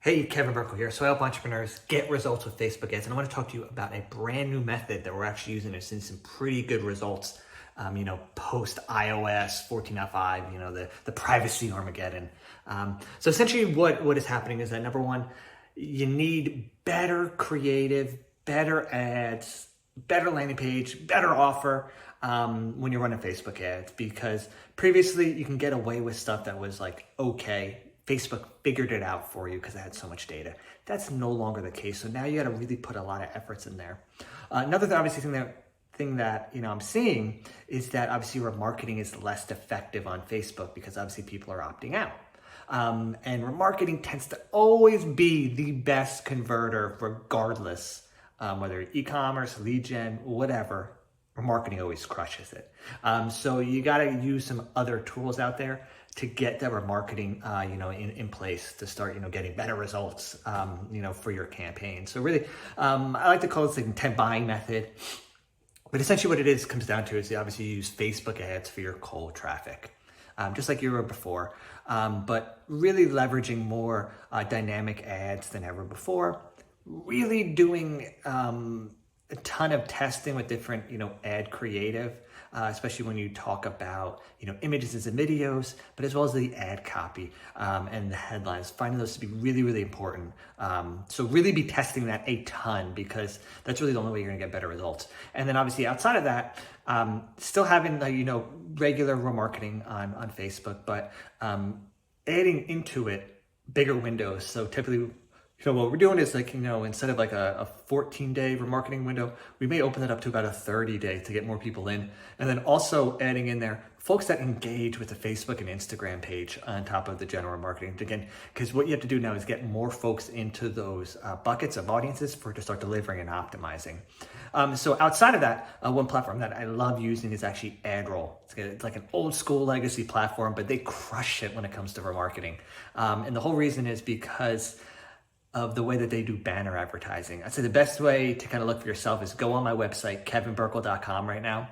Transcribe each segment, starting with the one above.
Hey, Kevin Brkal here. So I help entrepreneurs get results with Facebook ads, and I want to talk to you about a brand new method that we're actually using to see some pretty good results. Post iOS 14.5, the privacy Armageddon. So essentially, what is happening is that number one, you need better creative, better ads, better landing page, better offer when you're running Facebook ads, because previously you can get away with stuff that was like okay. Facebook figured it out for you because it had so much data. That's no longer the case. So now you got to really put a lot of efforts in there. Another obviously thing that I'm seeing is that obviously remarketing is less effective on Facebook because obviously people are opting out. And remarketing tends to always be the best converter regardless, whether e-commerce, lead gen, whatever. Remarketing always crushes it. So you got to use some other tools out there to get that remarketing, in place to start, getting better results, for your campaign. So really, I like to call this the intent buying method. But essentially what it is comes down to is obviously you use Facebook ads for your cold traffic, just like you were before, but really leveraging more dynamic ads than ever before, really doing a ton of testing with different, ad creative, especially when you talk about, images and videos, but as well as the ad copy and the headlines, finding those to be really, really important. So really be testing that a ton because that's really the only way you're gonna get better results. And then obviously outside of that, still having the, regular remarketing on Facebook, but adding into it bigger windows. So typically, what we're doing is instead of like a 14-day remarketing window, we may open it up to about a 30-day to get more people in. And then also adding in there folks that engage with the Facebook and Instagram page on top of the general marketing. Again, because what you have to do now is get more folks into those buckets of audiences for to start delivering and optimizing. So outside of that, one platform that I love using is actually AdRoll. It's like an old school legacy platform, but they crush it when it comes to remarketing. And the whole reason is because of the way that they do banner advertising. I'd say the best way to kind of look for yourself is go on my website, kevinbrkal.com right now.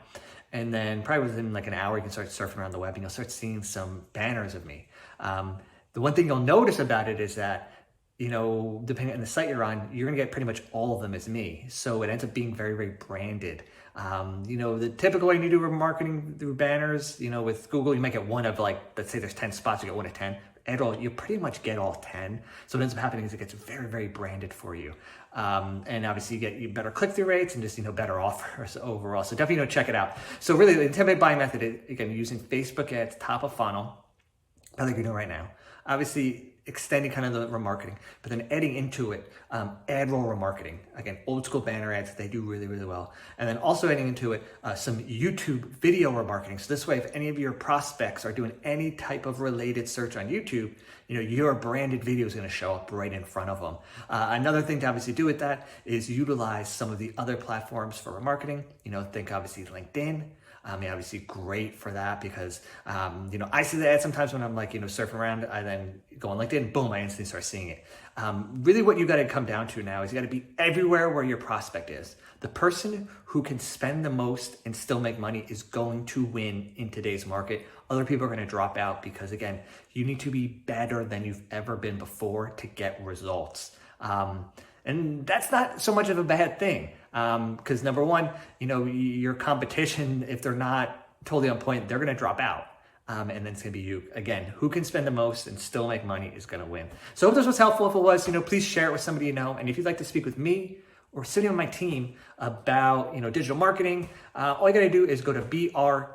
And then probably within like an hour, you can start surfing around the web and you'll start seeing some banners of me. The one thing you'll notice about it is that, depending on the site you're on, you're gonna get pretty much all of them as me. So it ends up being very, very branded. The typical way you do remarketing through banners, with Google, you might get one of let's say there's 10 spots, you get one of 10. AdRoll, you pretty much get all 10. So what ends up happening is it gets very, very branded for you. And obviously you get better click-through rates and just, better offers overall. So definitely, check it out. So really the intent buying method is, again, using Facebook ads, top of funnel, like you're doing right now. Obviously, extending kind of the remarketing, but then adding into it AdRoll remarketing. Again, old school banner ads, they do really, really well. And then also adding into it some YouTube video remarketing. So this way, if any of your prospects are doing any type of related search on YouTube, your branded video is going to show up right in front of them. Another thing to obviously do with that is utilize some of the other platforms for remarketing. Think obviously LinkedIn. Obviously great for that because, I see the ad sometimes when I'm surfing around, I then go on LinkedIn, boom, I instantly start seeing it. Really what you got to come down to now is you got to be everywhere where your prospect is. The person who can spend the most and still make money is going to win in today's market. Other people are going to drop out because, again, you need to be better than you've ever been before to get results. And that's not so much of a bad thing. Because number one, your competition, if they're not totally on point, they're going to drop out. And then it's going to be you. Again, who can spend the most and still make money is going to win. So I hope this was helpful. If it was, please share it with somebody you know. And if you'd like to speak with me or sitting on my team about, digital marketing, all you got to do is go to brkal.com/call.